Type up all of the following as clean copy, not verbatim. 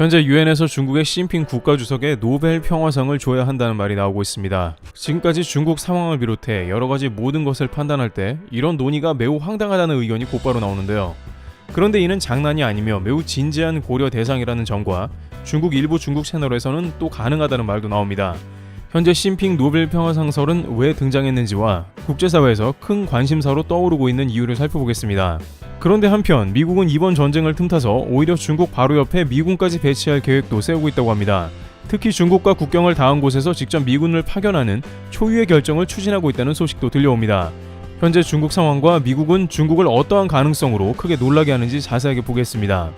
현재 유엔에서 중국의 시진핑 국가주석에 노벨 평화상을 줘야 한다는 말이 나오고 있습니다. 지금까지 중국 상황을 비롯해 여러가지 모든 것을 판단할 때 이런 논의가 매우 황당하다는 의견이 곧바로 나오는데요. 그런데 이는 장난이 아니며 매우 진지한 고려 대상이라는 점과 중국 일부 중국 채널에서는 또 가능하다는 말도 나옵니다. 현재 시진핑 노벨 평화상설은 왜 등장했는지와 국제사회에서 큰 관심사로 떠오르고 있는 이유를 살펴보겠습니다. 그런데 한편 미국은 이번 전쟁을 틈타서 오히려 중국 바로 옆에 미군까지 배치할 계획도 세우고 있다고 합니다. 특히 중국과 국경을 닿은 곳에서 직접 미군을 파견하는 초유의 결정을 추진하고 있다는 소식도 들려옵니다. 현재 중국 상황과 미국은 중국을 어떠한 가능성으로 크게 놀라게 하는지 자세하게 보겠습니다.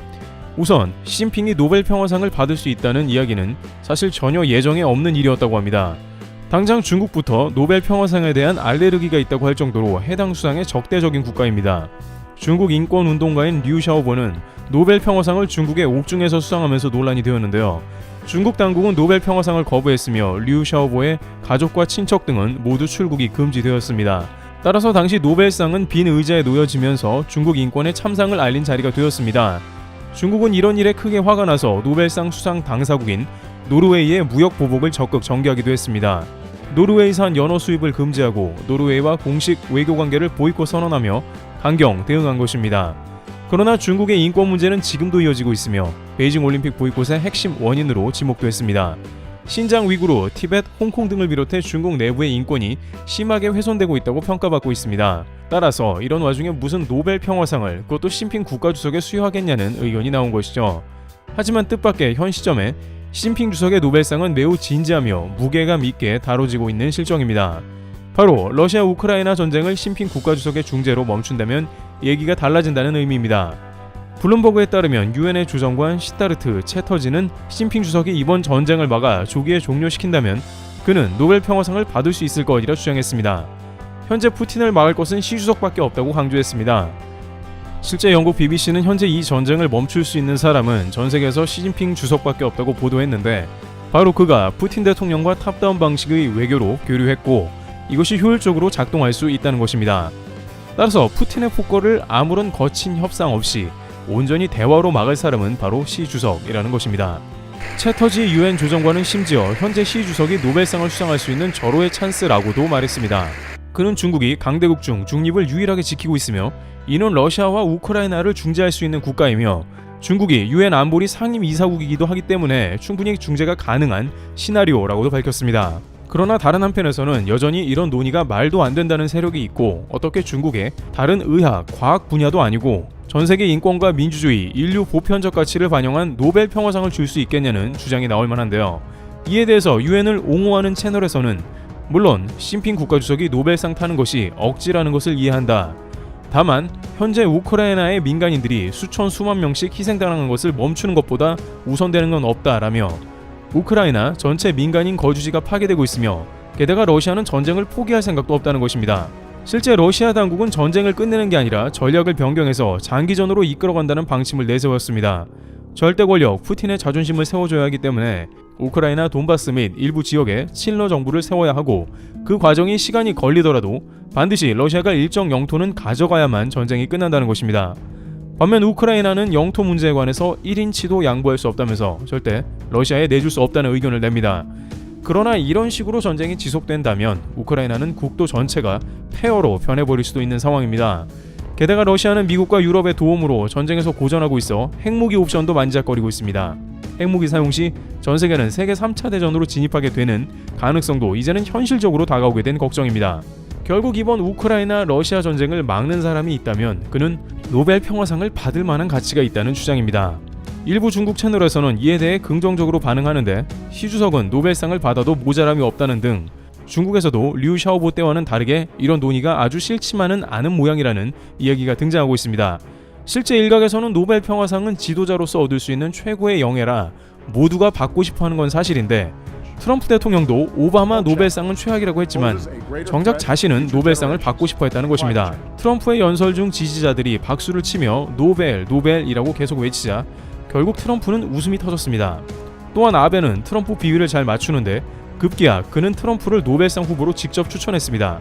우선 시진핑이 노벨 평화상을 받을 수 있다는 이야기는 사실 전혀 예정에 없는 일이었다고 합니다. 당장 중국부터 노벨 평화상에 대한 알레르기가 있다고 할 정도로 해당 수상에 적대적인 국가입니다. 중국 인권운동가인 류 샤오보는 노벨 평화상을 중국의 옥중에서 수상하면서 논란이 되었는데요. 중국 당국은 노벨 평화상을 거부했으며 류 샤오보의 가족과 친척 등은 모두 출국이 금지되었습니다. 따라서 당시 노벨상은 빈 의자에 놓여지면서 중국 인권의 참상을 알린 자리가 되었습니다. 중국은 이런 일에 크게 화가 나서 노벨상 수상 당사국인 노르웨이의 무역 보복을 적극 전개하기도 했습니다. 노르웨이산 연어 수입을 금지하고 노르웨이와 공식 외교 관계를 보이콧 선언하며 강경 대응한 것입니다. 그러나 중국의 인권 문제는 지금도 이어지고 있으며 베이징 올림픽 보이콧의 핵심 원인으로 지목됐습니다. 신장 위구르, 티벳, 홍콩 등을 비롯해 중국 내부의 인권이 심하게 훼손되고 있다고 평가받고 있습니다. 따라서 이런 와중에 무슨 노벨 평화상을 그것도 시진핑 국가주석에 수여하겠냐는 의견이 나온 것이죠. 하지만 뜻밖의 현 시점에 시진핑 주석의 노벨상은 매우 진지하며 무게감 있게 다뤄지고 있는 실정입니다. 바로 러시아 우크라이나 전쟁을 시진핑 국가주석의 중재로 멈춘다면 얘기가 달라진다는 의미입니다. 블룸버그에 따르면 유엔의 주정관 시타르트 채터지는 시진핑 주석이 이번 전쟁을 막아 조기에 종료시킨다면 그는 노벨 평화상을 받을 수 있을 것이라 주장했습니다. 현재 푸틴을 막을 것은 시 주석밖에 없다고 강조했습니다. 실제 영국 BBC는 현재 이 전쟁을 멈출 수 있는 사람은 전 세계에서 시진핑 주석밖에 없다고 보도했는데 바로 그가 푸틴 대통령과 탑다운 방식의 외교로 교류했고 이것이 효율적으로 작동할 수 있다는 것입니다. 따라서 푸틴의 폭거를 아무런 거친 협상 없이 온전히 대화로 막을 사람은 바로 시 주석이라는 것입니다. 채터지 유엔 조정관은 심지어 현재 시 주석이 노벨상을 수상할 수 있는 절호의 찬스라고도 말했습니다. 그는 중국이 강대국 중 중립을 유일하게 지키고 있으며 이는 러시아와 우크라이나를 중재할 수 있는 국가이며 중국이 유엔 안보리 상임 이사국이기도 하기 때문에 충분히 중재가 가능한 시나리오라고도 밝혔습니다. 그러나 다른 한편에서는 여전히 이런 논의가 말도 안 된다는 세력이 있고 어떻게 중국의 다른 의학, 과학 분야도 아니고 전 세계 인권과 민주주의, 인류 보편적 가치를 반영한 노벨 평화상을 줄 수 있겠냐는 주장이 나올 만한데요. 이에 대해서 유엔을 옹호하는 채널에서는 물론 시진핑 국가주석이 노벨상 타는 것이 억지라는 것을 이해한다. 다만 현재 우크라이나의 민간인들이 수천 수만 명씩 희생당하는 것을 멈추는 것보다 우선되는 건 없다라며 우크라이나 전체 민간인 거주지가 파괴되고 있으며 게다가 러시아는 전쟁을 포기할 생각도 없다는 것입니다. 실제 러시아 당국은 전쟁을 끝내는 게 아니라 전략을 변경해서 장기전으로 이끌어간다는 방침을 내세웠습니다. 절대 권력 푸틴의 자존심을 세워줘야 하기 때문에 우크라이나 돈바스 및 일부 지역에 친러 정부를 세워야 하고 그 과정이 시간이 걸리더라도 반드시 러시아가 일정 영토는 가져가야만 전쟁이 끝난다는 것입니다. 반면 우크라이나는 영토 문제에 관해서 1인치도 양보할 수 없다면서 절대 러시아에 내줄 수 없다는 의견을 냅니다. 그러나 이런 식으로 전쟁이 지속된다면 우크라이나는 국도 전체가 폐허로 변해버릴 수도 있는 상황입니다. 게다가 러시아는 미국과 유럽의 도움으로 전쟁에서 고전하고 있어 핵무기 옵션도 만지작거리고 있습니다. 핵무기 사용 시 전 세계는 세계 3차 대전으로 진입하게 되는 가능성도 이제는 현실적으로 다가오게 된 걱정입니다. 결국 이번 우크라이나 러시아 전쟁을 막는 사람이 있다면 그는 노벨 평화상을 받을 만한 가치가 있다는 주장입니다. 일부 중국 채널에서는 이에 대해 긍정적으로 반응하는데 시 주석은 노벨상을 받아도 모자람이 없다는 등 중국에서도 류 샤오보 때와는 다르게 이런 논의가 아주 싫지만은 않은 모양이라는 이야기가 등장하고 있습니다. 실제 일각에서는 노벨 평화상은 지도자로서 얻을 수 있는 최고의 영예라 모두가 받고 싶어하는 건 사실인데 트럼프 대통령도 오바마 노벨상은 최악이라고 했지만 정작 자신은 노벨상을 받고 싶어 했다는 것입니다. 트럼프의 연설 중 지지자들이 박수를 치며 노벨이라고 계속 외치자 결국 트럼프는 웃음이 터졌습니다. 또한 아베는 트럼프 비위를 잘 맞추는데 급기야 그는 트럼프를 노벨상 후보로 직접 추천했습니다.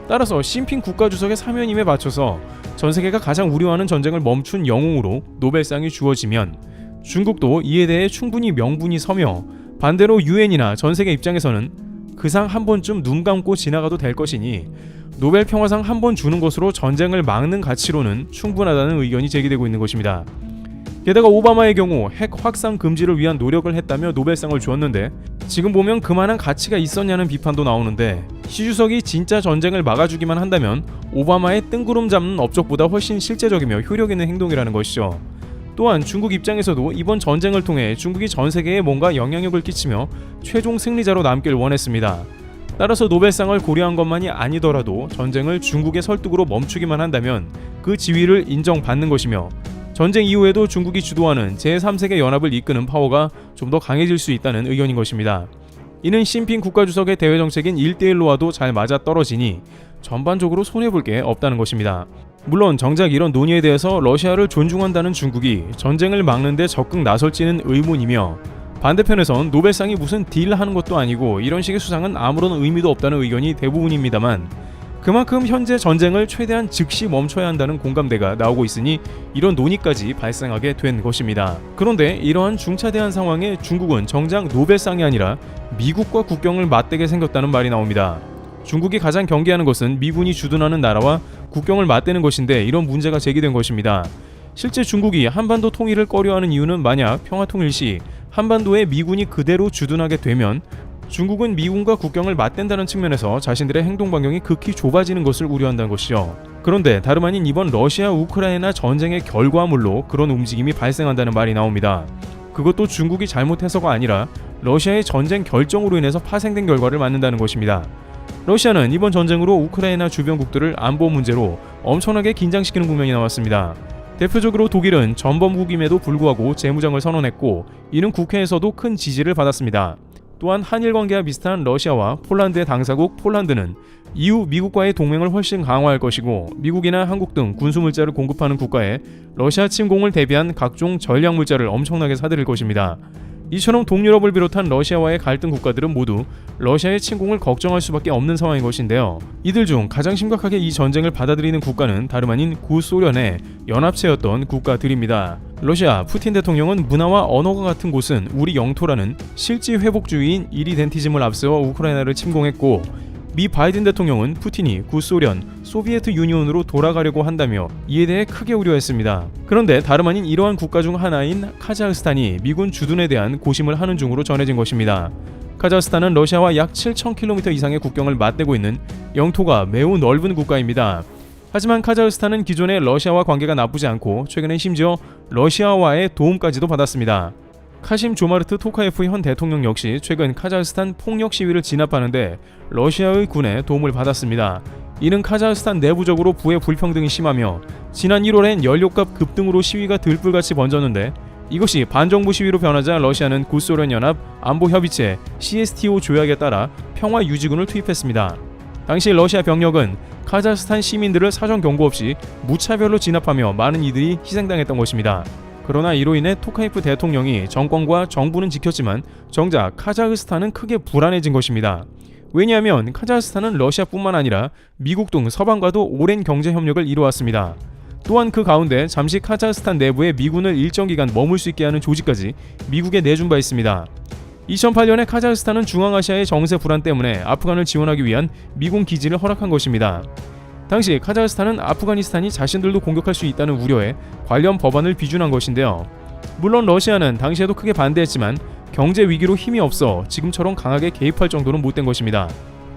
따라서 시진핑 국가주석의 사면임에 맞춰서 전 세계가 가장 우려하는 전쟁을 멈춘 영웅으로 노벨상이 주어지면 중국도 이에 대해 충분히 명분이 서며 반대로 유엔이나 전세계 입장에서는 그 상 한 번쯤 눈 감고 지나가도 될 것이니 노벨 평화상 한 번 주는 것으로 전쟁을 막는 가치로는 충분하다는 의견이 제기되고 있는 것입니다. 게다가 오바마의 경우 핵 확산 금지를 위한 노력을 했다며 노벨상을 주었는데 지금 보면 그만한 가치가 있었냐는 비판도 나오는데 시 주석이 진짜 전쟁을 막아주기만 한다면 오바마의 뜬구름 잡는 업적보다 훨씬 실제적이며 효력 있는 행동이라는 것이죠. 또한 중국 입장에서도 이번 전쟁을 통해 중국이 전 세계에 뭔가 영향력을 끼치며 최종 승리자로 남길 원했습니다. 따라서 노벨상을 고려한 것만이 아니더라도 전쟁을 중국의 설득으로 멈추기만 한다면 그 지위를 인정받는 것이며 전쟁 이후에도 중국이 주도하는 제3세계 연합을 이끄는 파워가 좀 더 강해질 수 있다는 의견인 것입니다. 이는 시진핑 국가주석의 대외 정책인 1대1로와도 잘 맞아떨어지니 전반적으로 손해볼 게 없다는 것입니다. 물론 정작 이런 논의에 대해서 러시아를 존중한다는 중국이 전쟁을 막는 데 적극 나설지는 의문이며 반대편에선 노벨상이 무슨 딜하는 것도 아니고 이런 식의 수상은 아무런 의미도 없다는 의견이 대부분입니다만 그만큼 현재 전쟁을 최대한 즉시 멈춰야 한다는 공감대가 나오고 있으니 이런 논의까지 발생하게 된 것입니다. 그런데 이러한 중차대한 상황에 중국은 정작 노벨상이 아니라 미국과 국경을 맞대게 생겼다는 말이 나옵니다. 중국이 가장 경계하는 것은 미군이 주둔하는 나라와 국경을 맞대는 것인데 이런 문제가 제기된 것입니다. 실제 중국이 한반도 통일을 꺼려하는 이유는 만약 평화통일 시 한반도에 미군이 그대로 주둔하게 되면 중국은 미군과 국경을 맞댄다는 측면에서 자신들의 행동 반경이 극히 좁아지는 것을 우려한다는 것이죠. 그런데 다름 아닌 이번 러시아 우크라이나 전쟁의 결과물로 그런 움직임이 발생한다는 말이 나옵니다. 그것도 중국이 잘못해서가 아니라 러시아의 전쟁 결정으로 인해서 파생된 결과를 맞는다는 것입니다. 러시아는 이번 전쟁으로 우크라이나 주변국들을 안보 문제로 엄청나게 긴장시키는 국면이 나왔습니다. 대표적으로 독일은 전범국임에도 불구하고 재무장을 선언했고 이는 국회에서도 큰 지지를 받았습니다. 또한 한일 관계와 비슷한 러시아와 폴란드의 당사국 폴란드는 이후 미국과의 동맹을 훨씬 강화할 것이고 미국이나 한국 등 군수물자를 공급하는 국가에 러시아 침공을 대비한 각종 전략물자를 엄청나게 사들일 것입니다. 이처럼 동유럽을 비롯한 러시아와의 갈등 국가들은 모두 러시아의 침공을 걱정할 수밖에 없는 상황인 것인데요. 이들 중 가장 심각하게 이 전쟁을 받아들이는 국가는 다름 아닌 구소련의 연합체였던 국가들입니다. 러시아 푸틴 대통령은 문화와 언어가 같은 곳은 우리 영토라는 실지 회복주의인 이리덴티즘을 앞세워 우크라이나를 침공했고 미 바이든 대통령은 푸틴이 구소련, 소비에트 유니온으로 돌아가려고 한다며 이에 대해 크게 우려했습니다. 그런데 다름 아닌 이러한 국가 중 하나인 카자흐스탄이 미군 주둔에 대한 고심을 하는 중으로 전해진 것입니다. 카자흐스탄은 러시아와 약 7,000km 이상의 국경을 맞대고 있는 영토가 매우 넓은 국가입니다. 하지만 카자흐스탄은 기존에 러시아와 관계가 나쁘지 않고 최근엔 심지어 러시아와의 도움까지도 받았습니다. 카심 조마르트 토카예프 현 대통령 역시 최근 카자흐스탄 폭력 시위를 진압하는데 러시아의 군의 도움을 받았습니다. 이는 카자흐스탄 내부적으로 부의 불평등이 심하며 지난 1월엔 연료값 급등으로 시위가 들불같이 번졌는데 이것이 반정부 시위로 변하자 러시아는 구소련 연합 안보협의체 CSTO 조약에 따라 평화 유지군을 투입했습니다. 당시 러시아 병력은 카자흐스탄 시민들을 사전 경고 없이 무차별로 진압하며 많은 이들이 희생당했던 것입니다. 그러나 이로 인해 토카예프 대통령이 정권과 정부는 지켰지만 정작 카자흐스탄은 크게 불안해진 것입니다. 왜냐하면 카자흐스탄은 러시아뿐만 아니라 미국 등 서방과도 오랜 경제 협력을 이루어왔습니다. 또한 그 가운데 잠시 카자흐스탄 내부에 미군을 일정 기간 머물 수 있게 하는 조직까지 미국에 내준 바 있습니다. 2008년에 카자흐스탄은 중앙아시아의 정세 불안 때문에 아프간을 지원하기 위한 미군 기지를 허락한 것입니다. 당시 카자흐스탄은 아프가니스탄이 자신들도 공격할 수 있다는 우려에 관련 법안을 비준한 것인데요. 물론 러시아는 당시에도 크게 반대했지만 경제 위기로 힘이 없어 지금처럼 강하게 개입할 정도는 못된 것입니다.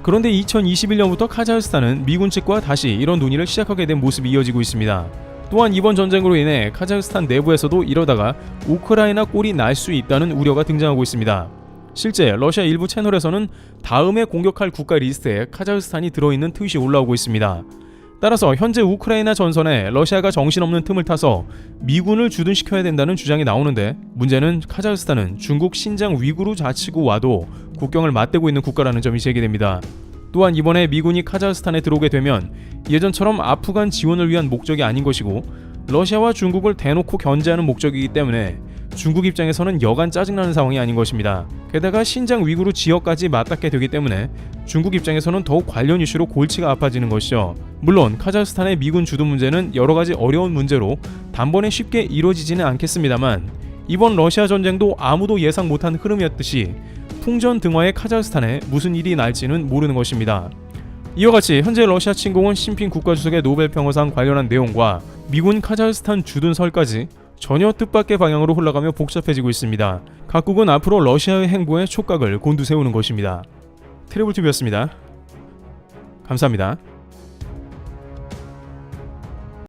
그런데 2021년부터 카자흐스탄은 미군 측과 다시 이런 논의를 시작하게 된 모습이 이어지고 있습니다. 또한 이번 전쟁으로 인해 카자흐스탄 내부에서도 이러다가 우크라이나 꼴이 날 수 있다는 우려가 등장하고 있습니다. 실제 러시아 일부 채널에서는 다음에 공격할 국가 리스트에 카자흐스탄이 들어있는 트윗이 올라오고 있습니다. 따라서 현재 우크라이나 전선에 러시아가 정신없는 틈을 타서 미군을 주둔시켜야 된다는 주장이 나오는데 문제는 카자흐스탄은 중국 신장 위구르 자치구와도 국경을 맞대고 있는 국가라는 점이 제기됩니다. 또한 이번에 미군이 카자흐스탄에 들어오게 되면 예전처럼 아프간 지원을 위한 목적이 아닌 것이고 러시아와 중국을 대놓고 견제하는 목적이기 때문에 중국 입장에서는 여간 짜증나는 상황이 아닌 것입니다. 게다가 신장 위구르 지역까지 맞닿게 되기 때문에 중국 입장에서는 더욱 관련 이슈로 골치가 아파지는 것이죠. 물론 카자흐스탄의 미군 주둔 문제는 여러가지 어려운 문제로 단번에 쉽게 이루어지지는 않겠습니다만 이번 러시아 전쟁도 아무도 예상 못한 흐름이었듯이 풍전등화의 카자흐스탄에 무슨 일이 날지는 모르는 것입니다. 이와 같이 현재 러시아 침공은 시진핑 국가주석의 노벨 평화상 관련한 내용과 미군 카자흐스탄 주둔설까지 전혀 뜻밖의 방향으로 흘러가며 복잡해지고 있습니다. 각국은 앞으로 러시아의 행보에 촉각을 곤두세우는 것입니다. 트래블TV였습니다. 감사합니다.